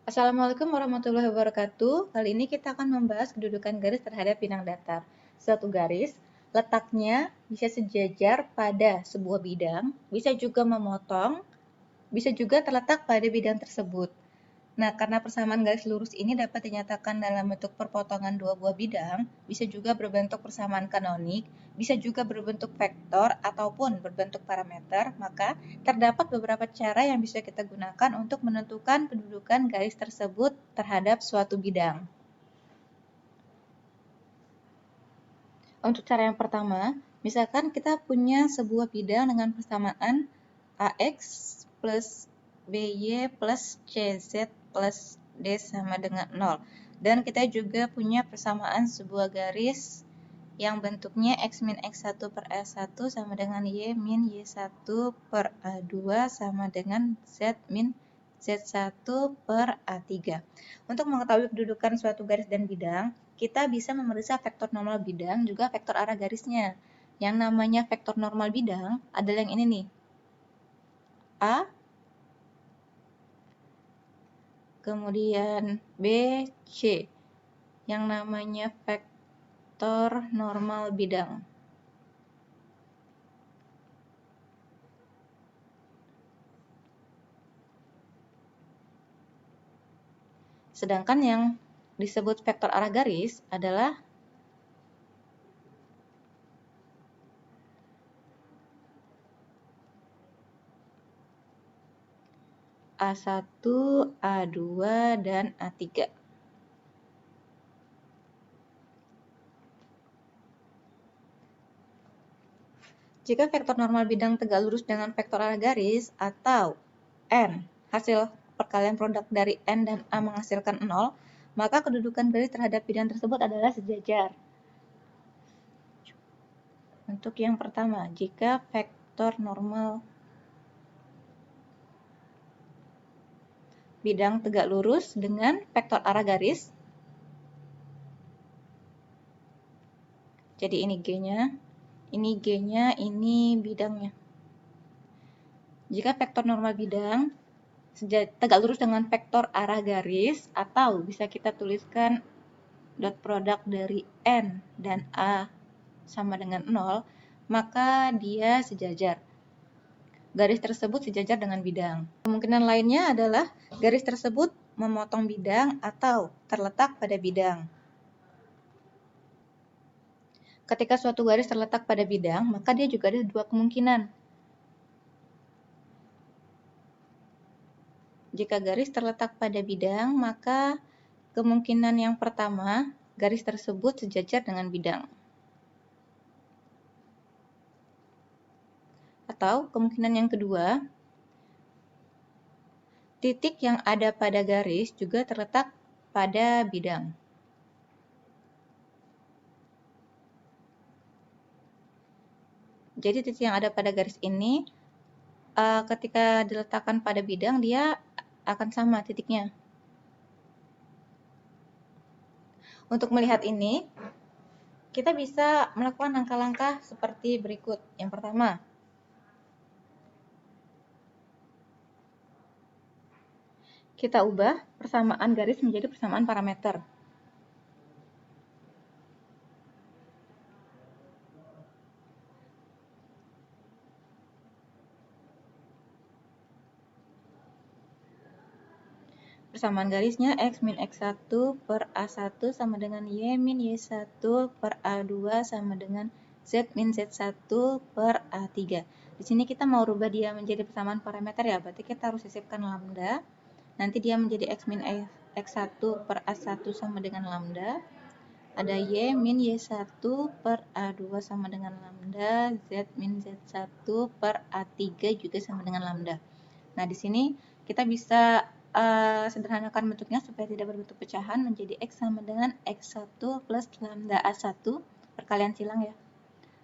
Assalamualaikum warahmatullahi wabarakatuh. Kali ini kita akan membahas kedudukan garis terhadap bidang datar. Suatu garis, letaknya bisa sejajar pada sebuah bidang, bisa juga memotong, bisa juga terletak pada bidang tersebut. Nah, karena persamaan garis lurus ini dapat dinyatakan dalam bentuk perpotongan dua buah bidang, bisa juga berbentuk persamaan kanonik, bisa juga berbentuk vektor ataupun berbentuk parameter, maka terdapat beberapa cara yang bisa kita gunakan untuk menentukan kedudukan garis tersebut terhadap suatu bidang. Untuk cara yang pertama, misalkan kita punya sebuah bidang dengan persamaan AX plus BY plus CZ plus D sama dengan 0. Dan kita juga punya persamaan sebuah garis yang bentuknya X min X1 per A1 sama dengan Y min Y1 per A2 sama dengan Z min Z1 per A3. Untuk mengetahui kedudukan suatu garis dan bidang, kita bisa memeriksa vektor normal bidang juga vektor arah garisnya. Yang namanya vektor normal bidang adalah yang ini nih. A, kemudian B, C. Yang namanya vektor normal bidang. Sedangkan yang disebut vektor arah garis adalah A1, A2, dan A3. Jika vektor normal bidang tegak lurus dengan vektor arah garis atau N, hasil perkalian produk dari N dan A menghasilkan 0, maka kedudukan garis terhadap bidang tersebut adalah sejajar. Untuk yang pertama, jika vektor normal bidang tegak lurus dengan vektor arah garis, jadi ini G-nya, ini G-nya, ini bidangnya. Jika vektor normal bidang tegak lurus dengan vektor arah garis, atau bisa kita tuliskan dot produk dari N dan A sama dengan 0, maka dia sejajar. Garis tersebut sejajar dengan bidang. Kemungkinan lainnya adalah garis tersebut memotong bidang atau terletak pada bidang. Ketika suatu garis terletak pada bidang, maka dia juga ada dua kemungkinan. Jika garis terletak pada bidang, maka kemungkinan yang pertama, garis tersebut sejajar dengan bidang. Atau kemungkinan yang kedua, titik yang ada pada garis juga terletak pada bidang. Jadi titik yang ada pada garis ini, ketika diletakkan pada bidang, dia akan sama titiknya. Untuk melihat ini, kita bisa melakukan langkah-langkah seperti berikut. Yang pertama, kita ubah persamaan garis menjadi persamaan parameter. Persamaan garisnya X min X1 per A1 sama dengan Y min Y1 per A2 sama dengan Z min Z1 per A3. Di sini kita mau rubah dia menjadi persamaan parameter ya, berarti kita harus sisipkan lambda. Nanti dia menjadi X min X1 per A1 sama dengan lambda. Ada Y min Y1 per A2 sama dengan lambda, Z min Z1 per A3 juga sama dengan lambda. Nah, di sini kita bisa sederhanakan bentuknya supaya tidak berbentuk pecahan menjadi X sama dengan X1 plus lambda A1, perkalian silang ya.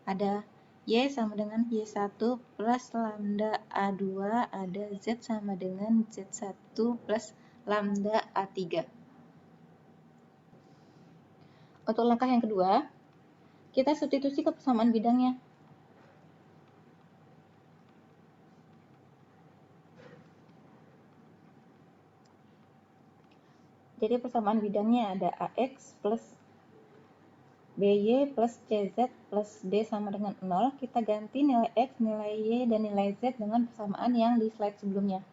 Ada Y sama dengan Y1 plus lambda A2, ada Z sama dengan Z1 plus lambda A3. Untuk langkah yang kedua, kita substitusi ke persamaan bidangnya. Jadi persamaan bidangnya ada AX plus BY plus CZ plus D sama dengan 0. Kita ganti nilai X, nilai Y, dan nilai Z dengan persamaan yang di slide sebelumnya.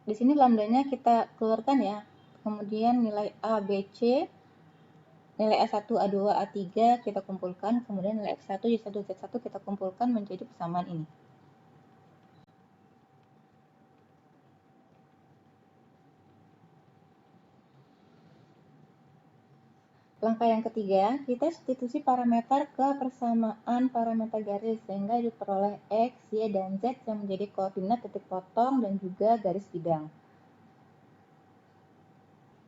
Di sini lambdanya kita keluarkan ya. Kemudian nilai A, B, C, nilai A1, A2, A3 kita kumpulkan. Kemudian nilai X1, Y1, Z1 kita kumpulkan menjadi persamaan ini. Langkah yang ketiga, kita substitusi parameter ke persamaan parameter garis sehingga diperoleh X, Y, dan Z yang menjadi koordinat titik potong dan juga garis bidang.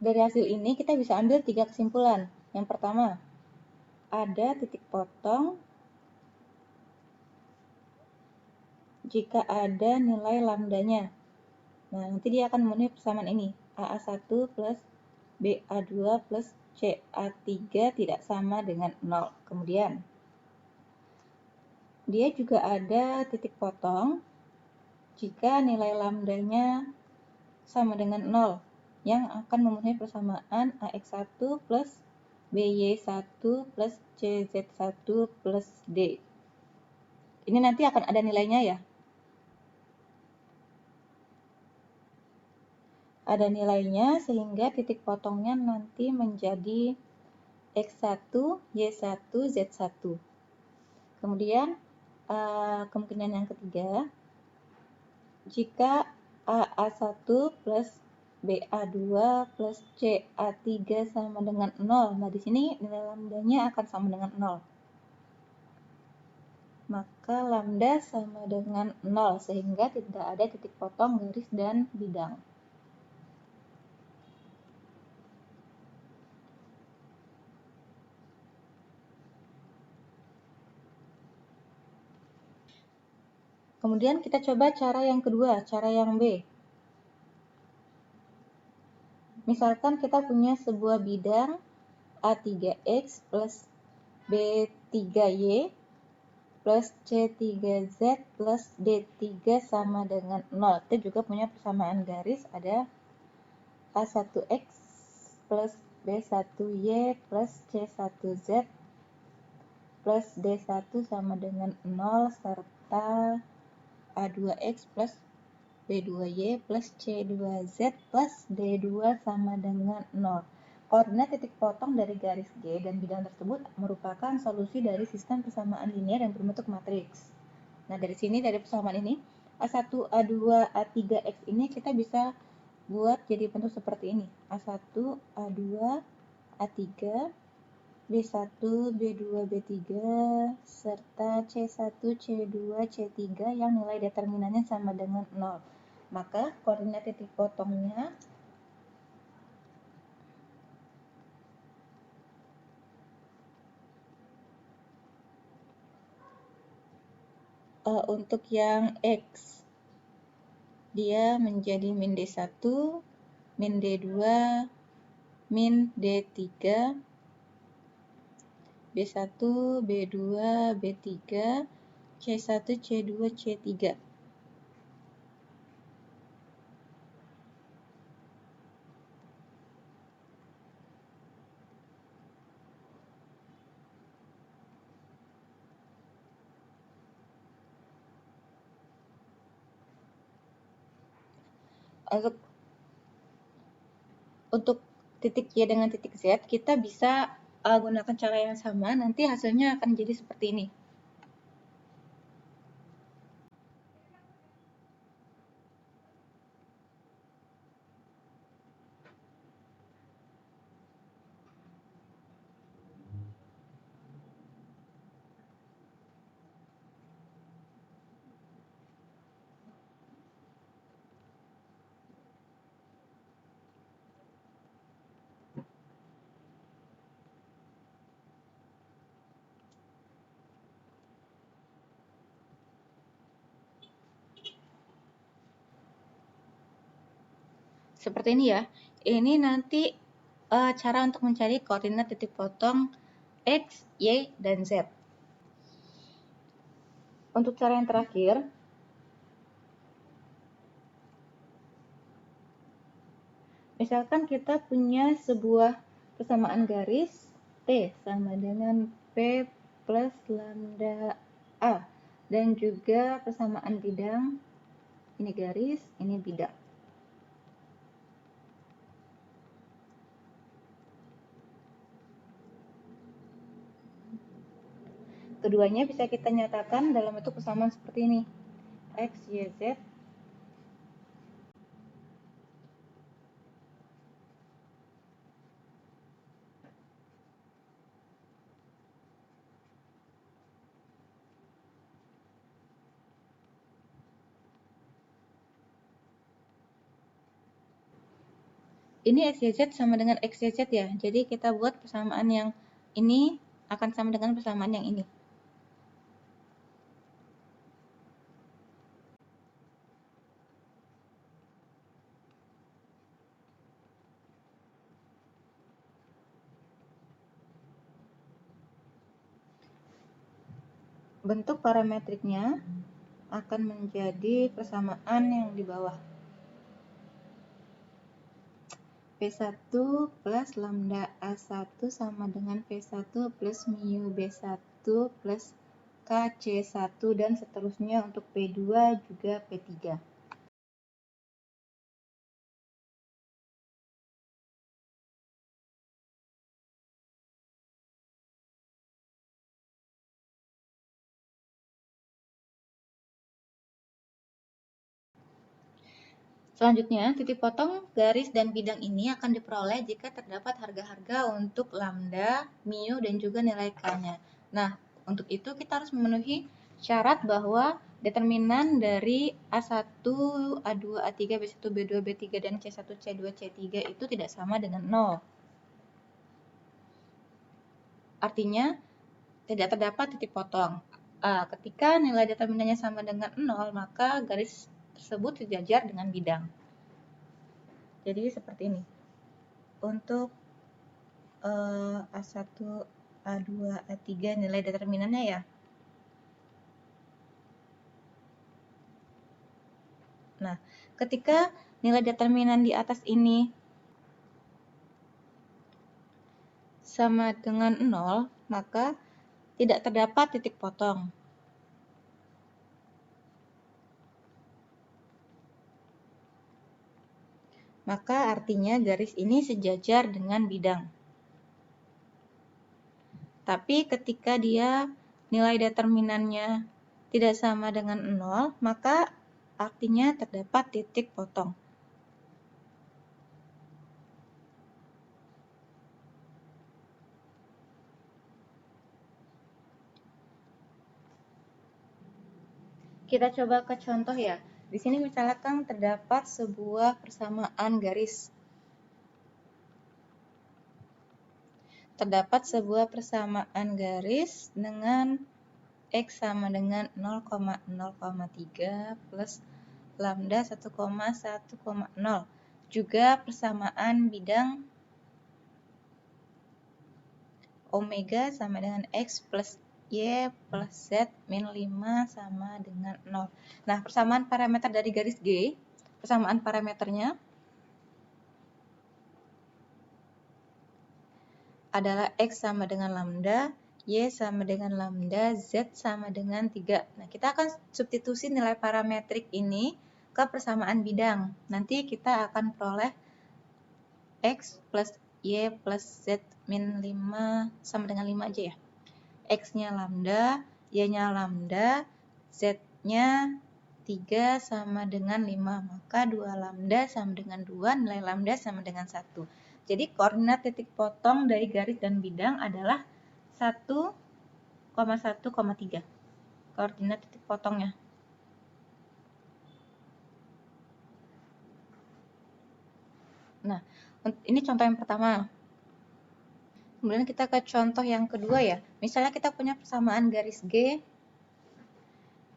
Dari hasil ini kita bisa ambil 3 kesimpulan. Yang pertama, ada titik potong jika ada nilai lambdanya. Nah, nanti dia akan memenuhi persamaan ini. AA1 plus BA2 plus CA3 tidak sama dengan 0. Kemudian, dia juga ada titik potong jika nilai lambdanya sama dengan 0, yang akan memenuhi persamaan AX1 plus BY1 plus CZ1 plus D. Ini nanti akan ada nilainya ya. Ada nilainya sehingga titik potongnya nanti menjadi X1, Y1, Z1. Kemudian kemungkinan yang ketiga, jika AA1 plus BA2 plus CA3 sama dengan 0. Nah, di sini nilai lambdanya akan sama dengan 0. Maka lambda sama dengan 0 sehingga tidak ada titik potong garis dan bidang. Kemudian kita coba cara yang kedua, cara yang B. Misalkan kita punya sebuah bidang A3X plus B3Y plus C3Z plus D3 sama dengan 0. Kita juga punya persamaan garis, ada A1X plus B1Y plus C1Z plus D1 sama dengan 0 serta A2X plus B2Y plus C2Z plus D2 sama dengan 0. Koordinat titik potong dari garis G dan bidang tersebut merupakan solusi dari sistem persamaan linear yang berbentuk matriks. Nah, dari sini, dari persamaan ini, A1, A2, A3X ini kita bisa buat jadi bentuk seperti ini. A1, A2, A3, B1, B2, B3, serta C1, C2, C3 yang nilai determinannya sama dengan 0. Maka koordinat titik potongnya untuk yang X, dia menjadi min D1, min D2, min D3, B1, B2, B3, C1, C2, C3. Untuk titik Y dengan titik Z, kita bisa gunakan cara yang sama, nanti hasilnya akan jadi seperti ini. Seperti ini ya. Ini nanti cara untuk mencari koordinat titik potong X, Y, dan Z. Untuk cara yang terakhir, misalkan kita punya sebuah persamaan garis T sama dengan P plus lambda A, dan juga persamaan bidang, ini garis, ini bidang. Keduanya bisa kita nyatakan dalam bentuk persamaan seperti ini. X, Y, Z. Ini X, Y, Z sama dengan X, Y, Z ya. Jadi kita buat persamaan yang ini akan sama dengan persamaan yang ini. Bentuk parametriknya akan menjadi persamaan yang di bawah. P1 plus lambda A1 sama dengan P1 plus mu B1 plus KC1 dan seterusnya untuk P2 juga P3. Selanjutnya, titik potong garis dan bidang ini akan diperoleh jika terdapat harga-harga untuk lambda, mu, dan juga nilai k-nya. Nah, untuk itu kita harus memenuhi syarat bahwa determinan dari A1, A2, A3, B1, B2, B3, dan C1, C2, C3 itu tidak sama dengan 0. Artinya, tidak terdapat titik potong. Ketika nilai determinannya sama dengan 0, maka garis tersebut sejajar dengan bidang. Jadi seperti ini. Untuk A1, A2, A3 nilai determinannya ya. Nah, ketika nilai determinan di atas ini sama dengan 0, maka tidak terdapat titik potong. Maka artinya garis ini sejajar dengan bidang. Tapi ketika dia nilai determinannya tidak sama dengan 0, maka artinya terdapat titik potong. Kita coba ke contoh ya. Di sini misalkan terdapat sebuah persamaan garis. Terdapat sebuah persamaan garis dengan X sama dengan 0,0,3 plus lambda 1,1,0. Juga persamaan bidang omega sama dengan X plus Y plus Z min 5 sama dengan 0. Nah, persamaan parameter dari garis G, persamaan parameternya adalah X sama dengan lambda, Y sama dengan lambda, Z sama dengan 3. Nah, kita akan substitusi nilai parametrik ini ke persamaan bidang. Nanti kita akan peroleh X plus Y plus Z min 5 sama dengan 5 aja ya. X-nya lambda, Y-nya lambda, Z-nya 3 sama dengan 5. Maka 2 lambda sama dengan 2, nilai lambda sama dengan 1. Jadi koordinat titik potong dari garis dan bidang adalah 1,1,3. Koordinat titik potongnya. Nah, ini contoh yang pertama. Kemudian kita ke contoh yang kedua ya. Misalnya kita punya persamaan garis G,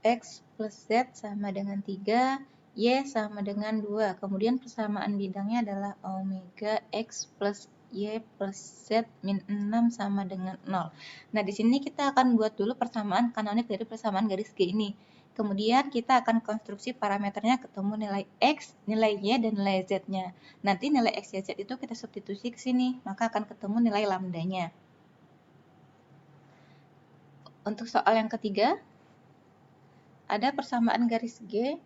X plus Z sama dengan 3, Y sama dengan 2. Kemudian persamaan bidangnya adalah omega X plus Y plus Z min 6 sama dengan 0. Nah, di sini kita akan buat dulu persamaan kanonik dari persamaan garis G ini. Kemudian kita akan konstruksi parameternya, ketemu nilai X, nilai Y, dan nilai Z-nya. Nanti nilai X, Y, Z itu kita substitusi ke sini, maka akan ketemu nilai lambdanya. Untuk soal yang ketiga, ada persamaan garis G,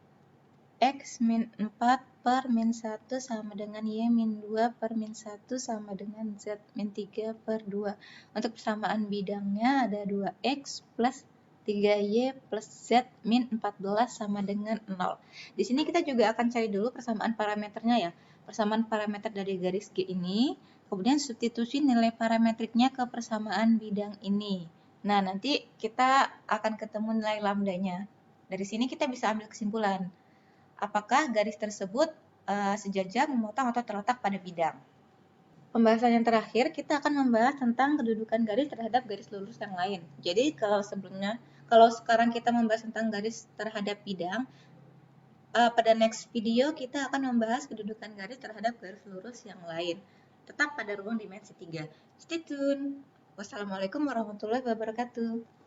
X min 4 per min 1 sama dengan Y min 2 per min 1 sama dengan Z min 3 per 2. Untuk persamaan bidangnya ada 2X plus 3Y plus Z min 14 sama dengan 0. Di sini kita juga akan cari dulu persamaan parameternya ya. Persamaan parameter dari garis G ini, kemudian substitusi nilai parametriknya ke persamaan bidang ini. Nah, nanti kita akan ketemu nilai lambdanya. Dari sini kita bisa ambil kesimpulan. Apakah garis tersebut sejajar, memotong, atau terletak pada bidang? Pembahasan yang terakhir, kita akan membahas tentang kedudukan garis terhadap garis lurus yang lain. Jadi kalau sekarang kita membahas tentang garis terhadap bidang, pada next video kita akan membahas kedudukan garis terhadap garis lurus yang lain. Tetap pada ruang dimensi 3. Stay tune. Wassalamualaikum warahmatullahi wabarakatuh.